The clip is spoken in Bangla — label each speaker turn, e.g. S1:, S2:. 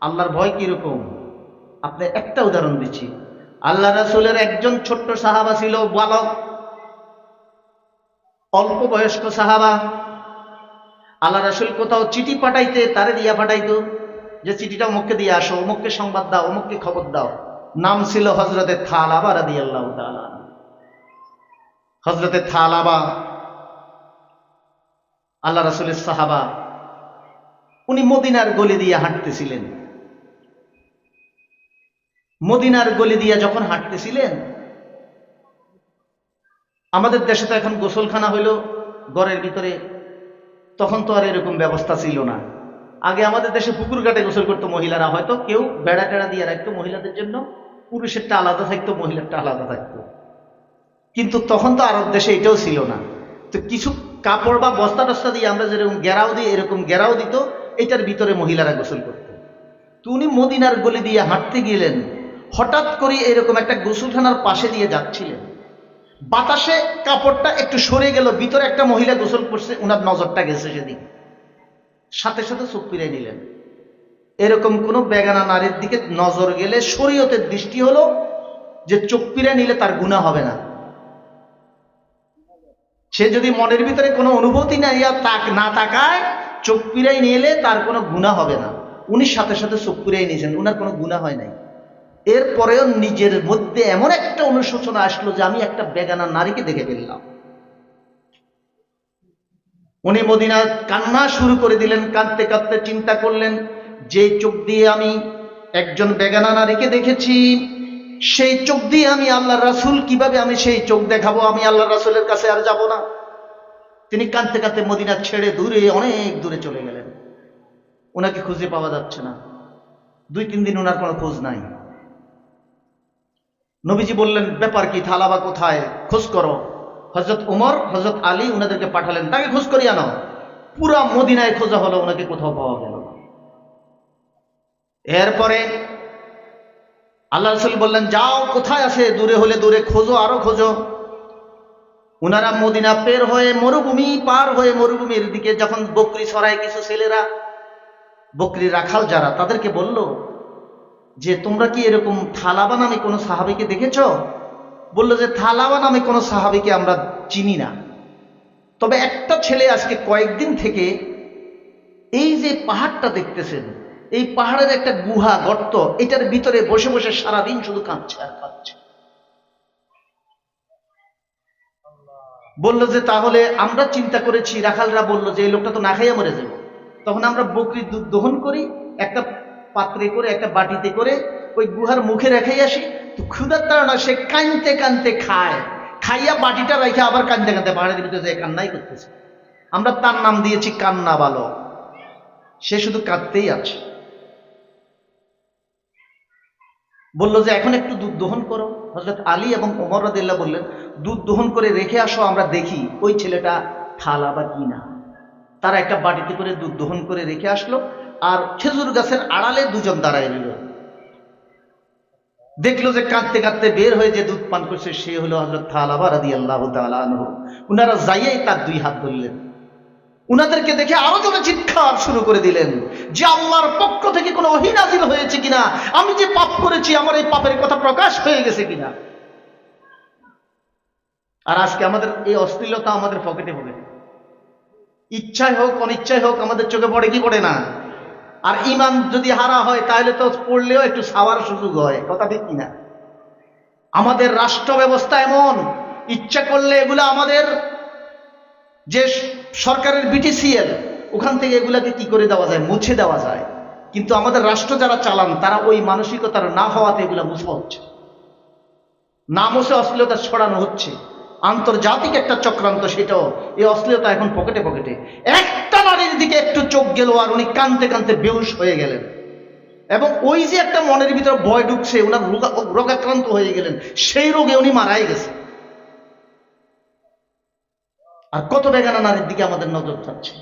S1: আল্লাহর ভয় কিরকম? আপনি একটা উদাহরণ দিচ্ছি। আল্লাহ রাসূলের একজন ছোট্ট সাহাবা ছিল, বালক, অল্প বয়স্ক সাহাবা। আল্লাহ রাসূল কোথাও চিঠি পাঠাইতে তারে দিয়া পাঠাইতো, যে চিঠিটা অমুককে দিয়ে আসো, অমুককে সংবাদ দাও, অমুককে খবর দাও। নাম ছিল হযরতে থালাবা রাদিয়াল্লাহু তাআলা। হযরতে থালাবা আল্লাহ রাসূলের সাহাবা। উনি মদিনার গলি দিয়ে হাঁটতেছিলেন। মদিনার গলি দিয়ে যখন হাঁটতেছিলেন, আমাদের দেশে তো এখন গোসলখানা হইল ঘরের ভিতরে, তখন তো আর এরকম ব্যবস্থা ছিল না। আগে আমাদের দেশে পুকুর ঘাটে গোসল করতো মহিলারা, হয়তো কেউ বেড়া টেড়া দিয়ে রাখতো মহিলাদের জন্য, পুরুষেরটা আলাদা থাকতো, মহিলারটা আলাদা থাকতো। কিন্তু তখন তো আরব দেশে এটাও ছিল না। তো কিছু কাপড় বা বস্তা টস্তা দিয়ে আমরা যেরকম গেরাও দিই, এরকম গেরাও দিত, এটার ভিতরে মহিলারা গোসল করত। তো উনি মদিনার গলি দিয়ে হাঁটতে গেলেন, হঠাৎ করে এরকম একটা গোসলখানার পাশে দিয়ে যাচ্ছিলেন। বাতাসে কাপড়টা একটু সরে গেল, ভিতরে একটা মহিলা গোসল করছে, উনার নজরটা গেছে সেদিকে, সাথে সাথে চোখ ফিরিয়ে নিলেন। এরকম কোন বেগানা নারীর দিকে নজর গেলে শরীয়তের দৃষ্টি হলো যে চোখ ফিরিয়ে নিলে তার গুনাহ হবে না। সে যদি মনের ভিতরে কোনো অনুভূতি না তাকায়, চোখ ফিরাই নিলে তার কোনো গুনাহ হবে না। উনি সাথে সাথে চোখ ফিরাই নিয়েছেন, উনার কোনো গুনাহ হয় নাই। এরপরেও নিজের মধ্যে এমন একটা অনুশোচনা আসলো যে আমি একটা বেগানা নারীকে দেখে ফেললাম। উনি মদিনা কান্না শুরু করে দিলেন। কাঁদতে কাঁদতে চিন্তা করলেন, যে চোখ দিয়ে আমি একজন বেগানা নারীকে দেখেছি, সেই চোখ দিয়ে আমি আল্লাহ রাসূল কিভাবে আমি সেই চোখ দেখাবো? আমি আল্লাহ রাসূলের কাছে আর যাব না। তিনি কাঁদতে কাঁদতে মদিনা ছেড়ে দূরে, অনেক দূরে চলে গেলেন। ওনাকে খুঁজে পাওয়া যাচ্ছে না। 2-3 দিন ওনার কোনো খোঁজ নাই। নবীজি বললেন, ব্যাপার কি, থালাবা কোথায়, খোঁজ করো। হযরত উমর, হযরত আলী ওনাদেরকে পাঠালেন, তাকে খোঁজ করিয়ে আনো। পুরা মদিনায় খোঁজা হলো, ওনাকে কোথাও পাওয়া গেল না। এরপরে আল্লাহ রাসূল বললেন, যাও, কোথায় আছে, দূরে হলে দূরে খোঁজো, আরো খোঁজো। ওনারা মদিনা পের হয়ে মরুভূমি পার হয়ে, মরুভূমির দিকে যখন বকরি ছড়ায়, কিছু ছেলেরা, বকরি রাখাল যারা, তাদেরকে বলল যে তোমরা কি এরকম থালাবা নামে কোনো সাহাবীকে দেখেছ? বলল যে থালাবা নামে কোনো সাহাবীকে আমরা চিনি না, তবে একটা ছেলে আজকে কয়েকদিন থেকে এই যে পাহাড়টা দেখতেছেন, এই পাহাড়ের একটা গুহা, গর্ত, এটার ভিতরে বসে বসে সারাদিন শুধু কাঁদছে আর কাঁদছে। বলল যে তাহলে আমরা চিন্তা করেছি, রাখালরা বলল যে এই লোকটা তো না খাইয়া মরে যাবে, তখন আমরা বকরির দুধ দহন করি, একটা পাত্রে করে, একটা বাটিতে করে ওই গুহার মুখে রেখে আসি। তো ক্ষুধার তাড়না সে কানতে কানতে খায়, খাইয়া বাটিটা রেখে আবার কানতে কানতে পাহাড়ের ভিতরে যায় কান্নাই করতেছে। আমরা তার নাম দিয়েছি কান্না বালক। সে শুধু কাঁদতেই আছে। বললো যে এখন একটু দুধ দহন করো। হযরত আলী এবং ওমর রাদিয়াল্লাহু বললেন, দুধ দহন করে রেখে আসো, আমরা দেখি ওই ছেলেটা থালাবা কিনা। তারা একটা বাটিতে করে দুধ দহন করে রেখে আসলো, আর খেজুর গাছের আড়ালে দুজন দাঁড়ায় রইল। দেখলো যে কাঁদতে কাঁদতে বের হয়ে যে দুধ পান করছে সে হলো হযরত থালাবা রাদিয়াল্লাহু তাআলা আনহু। উনারা যাইয়াই তার 2 হাত ধরলেন। উনাদেরকে দেখে আরো জোরে চিৎকার শুরু করে দিলেন যে আল্লাহর পক্ষ থেকে কোনো ওহী নাযিল হয়েছে কিনা, আমি যে পাপ করেছি আমার এই পাপের কথা প্রকাশ হয়ে গেছে কিনা। আর আজকে আমাদের এই অশ্লীলতা আমাদের পকেটে পকেটে, ইচ্ছায় হোক অনিচ্ছায় হোক, আমাদের চোখে পড়ে কি পড়ে না। আর ঈমান যদি হারা হয় তাহলে তো পড়লেও একটু ছাওয়ার সুযোগ হয়, কথা ঠিক কিনা। আমাদের রাষ্ট্র ব্যবস্থা এমন, ইচ্ছা করলে এগুলা আমাদের যে সরকারের বিটিসিএল, ওখান থেকে এগুলাকে কি করে দেওয়া যায়, মুছে দেওয়া যায়। কিন্তু আমাদের রাষ্ট্র যারা চালান তারা ওই মানসিকতার না হওয়াতে এগুলা মুছা হচ্ছে, না মুছে অশ্লীলতা ছড়ানো হচ্ছে। আন্তর্জাতিক একটা চক্রান্ত, সেটাও এই অশ্লীলতা এখন পকেটে পকেটে। একটা নারীর দিকে একটু চোখ গেল আর উনি কাঁদতে কাঁদতে বেহুশ হয়ে গেলেন, এবং ওই যে একটা মনের ভিতরে ভয় ঢুকছে, ওনার রোগাক্রান্ত হয়ে গেলেন, সেই রোগে উনি মারাই গেছে। আর কত বেগানা নারীর দিকে আমাদের নজর যাচ্ছে।